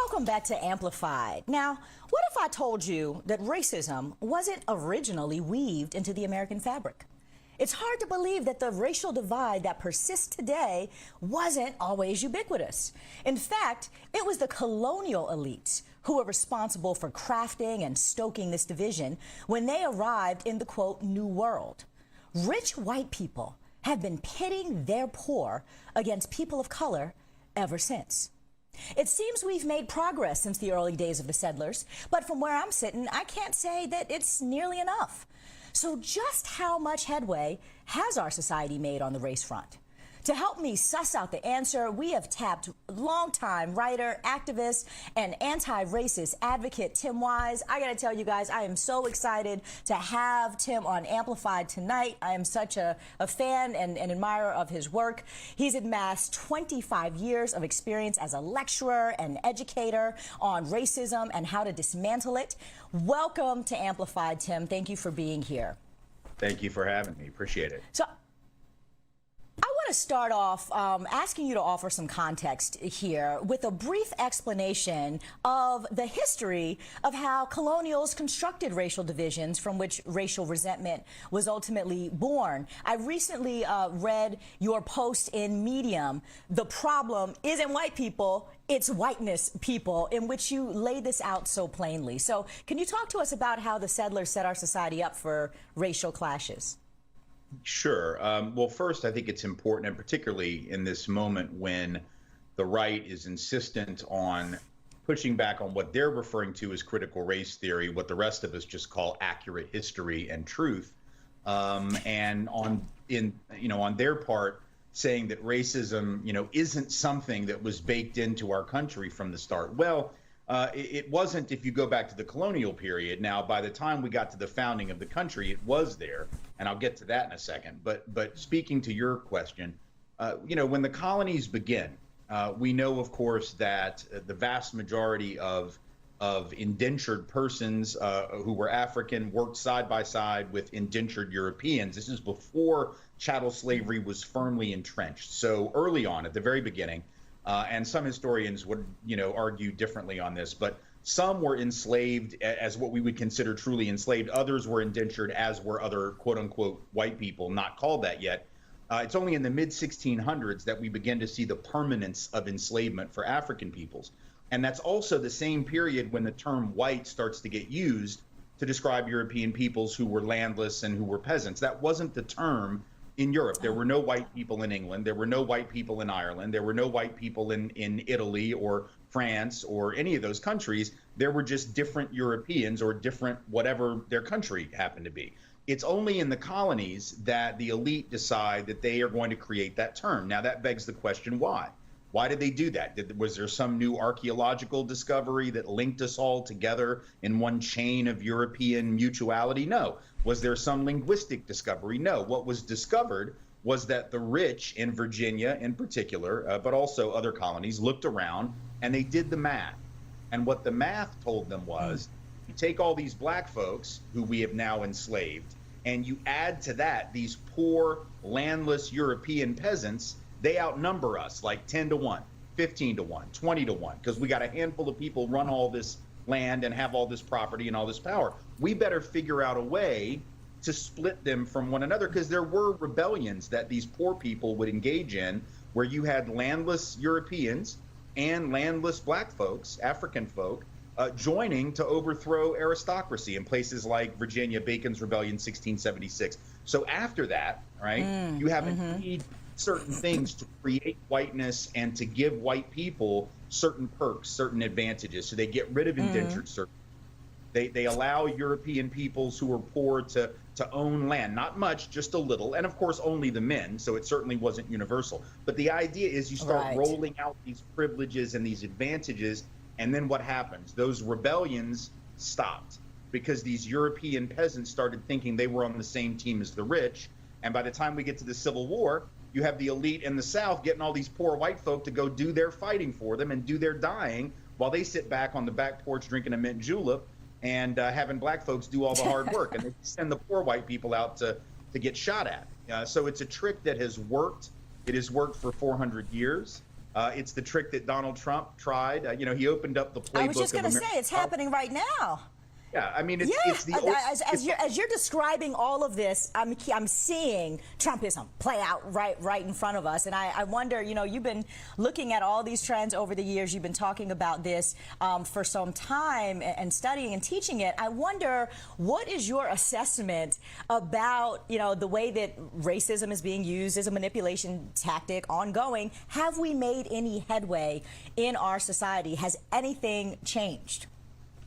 Welcome back to Amplified. Now, what if I told you that racism wasn't originally weaved into the American fabric? It's hard to believe that the racial divide that persists today wasn't always ubiquitous. In fact, it was the colonial elites who were responsible for crafting and stoking this division when they arrived in the, quote, New World. Rich white people have been pitting their poor against people of color ever since. It seems we've made progress since the early days of the settlers, but from where I'm sitting, I can't say that it's nearly enough. So just how much headway has our society made on the race front? To help me suss out the answer, we have tapped longtime writer, activist, and anti-racist advocate Tim Wise. I gotta tell you guys, I am so excited to have Tim on Amplified tonight. I am such a fan and admirer of his work. He's amassed 25 years of experience as a lecturer and educator on racism and how to dismantle it. Welcome to Amplified, Tim. Thank you for being here. Thank you for having me. Appreciate it. So, I want to start off asking you to offer some context here with a brief explanation of the history of how colonials constructed racial divisions from which racial resentment was ultimately born. I recently read your post in Medium, "The Problem Isn't White People, It's Whiteness People," in which you lay this out so plainly. So can you talk to us about how the settlers set our society up for racial clashes? Sure. Well, first, I think it's important, and particularly in this moment when the right is insistent on pushing back on what they're referring to as critical race theory, what the rest of us just call accurate history and truth, and on their part, saying that racism, isn't something that was baked into our country from the start. Well, it wasn't if you go back to the colonial period. Now, by the time we got to the founding of the country, it was there, and I'll get to that in a second. But speaking to your question, when the colonies begin, we know, of course, that the vast majority of indentured persons who were African worked side by side with indentured Europeans. This is before chattel slavery was firmly entrenched. So early on, at the very beginning, and some historians would, argue differently on this, but some were enslaved as what we would consider truly enslaved. Others were indentured, as were other quote unquote white people, not called that yet. It's only in the mid 1600s that we begin to see the permanence of enslavement for African peoples. And that's also the same period when the term white starts to get used to describe European peoples who were landless and who were peasants. That wasn't the term in Europe. There were no white people in England. There were no white people in Ireland. There were no white people in Italy or France or any of those countries. There were just different Europeans or different whatever their country happened to be. It's only in the colonies that the elite decide that they are going to create that term. Now, that begs the question, why? Why did they do that? Was there some new archaeological discovery that linked us all together in one chain of European mutuality? No. Was there some linguistic discovery? No. What was discovered was that the rich in Virginia in particular, but also other colonies, looked around and they did the math. And what the math told them was, you take all these black folks who we have now enslaved, and you add to that these poor, landless European peasants, they outnumber us like 10 to 1, 15 to 1, 20 to 1, because we got a handful of people run all this land and have all this property and all this power. We better figure out a way to split them from one another, because there were rebellions that these poor people would engage in where you had landless Europeans and landless black folks, African folk, joining to overthrow aristocracy in places like Virginia, Bacon's Rebellion, 1676. So after that, right, you have a need certain things to create whiteness and to give white people certain perks, certain advantages. So they get rid of indentured servants. They allow European peoples who are poor to own land, not much, just a little, and of course only the men, so it certainly wasn't universal. But the idea is you start rolling out these privileges and these advantages, and then what happens? Those rebellions stopped because these European peasants started thinking they were on the same team as the rich, and by the time we get to the Civil War, you have the elite in the South getting all these poor white folk to go do their fighting for them and do their dying while they sit back on the back porch drinking a mint julep and having black folks do all the hard work. And they send the poor white people out to get shot at. So it's a trick that has worked. It has worked for 400 years. It's the trick that Donald Trump tried. He opened up the playbook. I was just going to say, it's happening right now. Yeah, I mean, as you're describing all of this, I'm seeing Trumpism play out right in front of us, and I wonder, you've been looking at all these trends over the years. You've been talking about this for some time and studying and teaching it. I wonder, what is your assessment about the way that racism is being used as a manipulation tactic ongoing? Have we made any headway in our society? Has anything changed?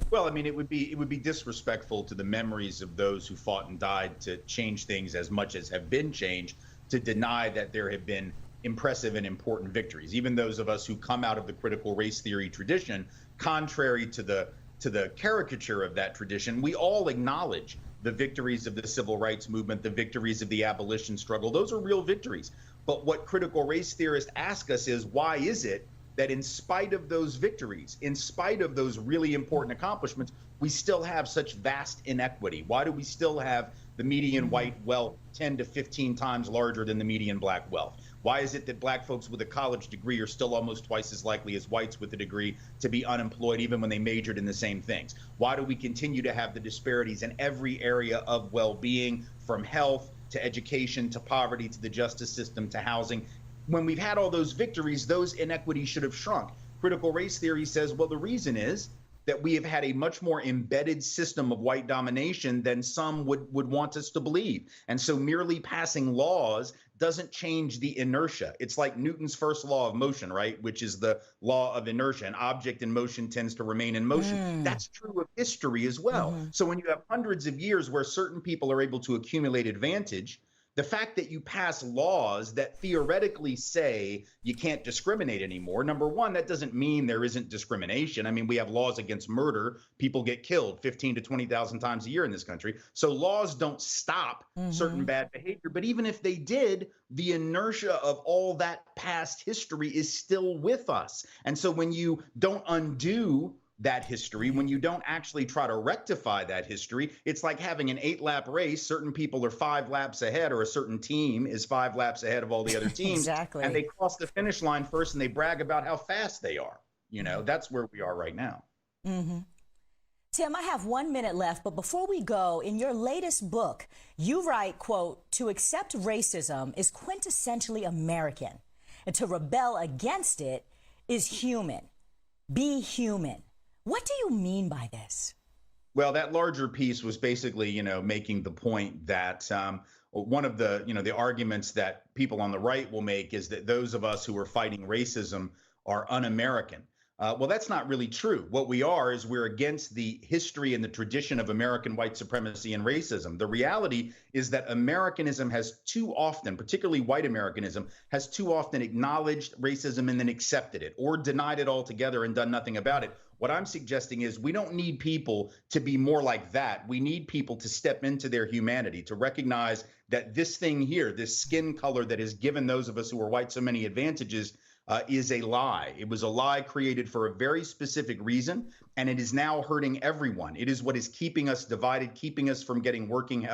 Well, I mean, it would be disrespectful to the memories of those who fought and died to change things as much as have been changed, to deny that there have been impressive and important victories. Even those of us who come out of the critical race theory tradition, contrary to the caricature of that tradition, we all acknowledge the victories of the civil rights movement, the victories of the abolition struggle. Those are real victories. But what critical race theorists ask us is, why is it that in spite of those victories, in spite of those really important accomplishments, we still have such vast inequity? Why do we still have the median white wealth 10 to 15 times larger than the median black wealth? Why is it that black folks with a college degree are still almost twice as likely as whites with a degree to be unemployed, even when they majored in the same things? Why do we continue to have the disparities in every area of well-being, from health to education to poverty to the justice system to housing? When we've had all those victories, those inequities should have shrunk. Critical race theory says, well, the reason is that we have had a much more embedded system of white domination than some would want us to believe. And so merely passing laws doesn't change the inertia. It's like Newton's first law of motion, right? Which is the law of inertia. An object in motion tends to remain in motion. That's true of history as well. So when you have hundreds of years where certain people are able to accumulate advantage, the fact that you pass laws that theoretically say you can't discriminate anymore, number one, that doesn't mean there isn't discrimination. I mean, we have laws against murder. People get killed 15 to 20,000 times a year in this country. So laws don't stop certain bad behavior. But even if they did, the inertia of all that past history is still with us. And so when you don't undo that history, when you don't actually try to rectify that history, it's like having an 8-lap race. Certain people are 5 laps ahead, or a certain team is 5 laps ahead of all the other teams. Exactly. And they cross the finish line first and they brag about how fast they are. That's where we are right now. Tim, I have 1 minute left, but before we go, in your latest book, you write, quote, "To accept racism is quintessentially American, and to rebel against it is human. Be human." What do you mean by this? Well, that larger piece was basically, making the point that one of the arguments that people on the right will make is that those of us who are fighting racism are un-American. Well, that's not really true. What we are is we're against the history and the tradition of American white supremacy and racism. The reality is that Americanism has too often, particularly white Americanism, has too often acknowledged racism and then accepted it, or denied it altogether and done nothing about it. What I'm suggesting is we don't need people to be more like that. We need people to step into their humanity, to recognize that this thing here, this skin color that has given those of us who are white so many advantages, is a lie. It was a lie created for a very specific reason, and it is now hurting everyone. It is what is keeping us divided, keeping us from getting working,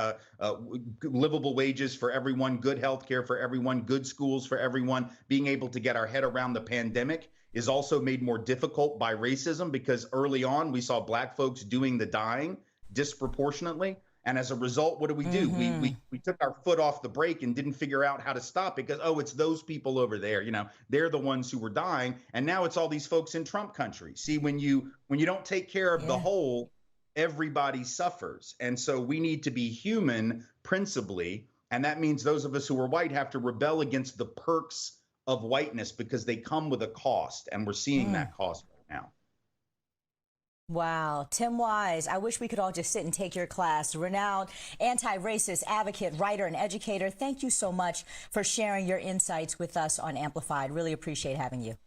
livable wages for everyone, good health care for everyone, good schools for everyone. Being able to get our head around the pandemic is also made more difficult by racism, because early on we saw black folks doing the dying disproportionately. And as a result, what do? We took our foot off the brake and didn't figure out how to stop, because, oh, it's those people over there. They're the ones who were dying. And now it's all these folks in Trump country. See, when you don't take care of the whole, everybody suffers. And so we need to be human principally. And that means those of us who are white have to rebel against the perks of whiteness, because they come with a cost. And we're seeing that cost right now. Wow. Tim Wise, I wish we could all just sit and take your class. Renowned anti-racist advocate, writer, and educator, thank you so much for sharing your insights with us on Amplified. Really appreciate having you.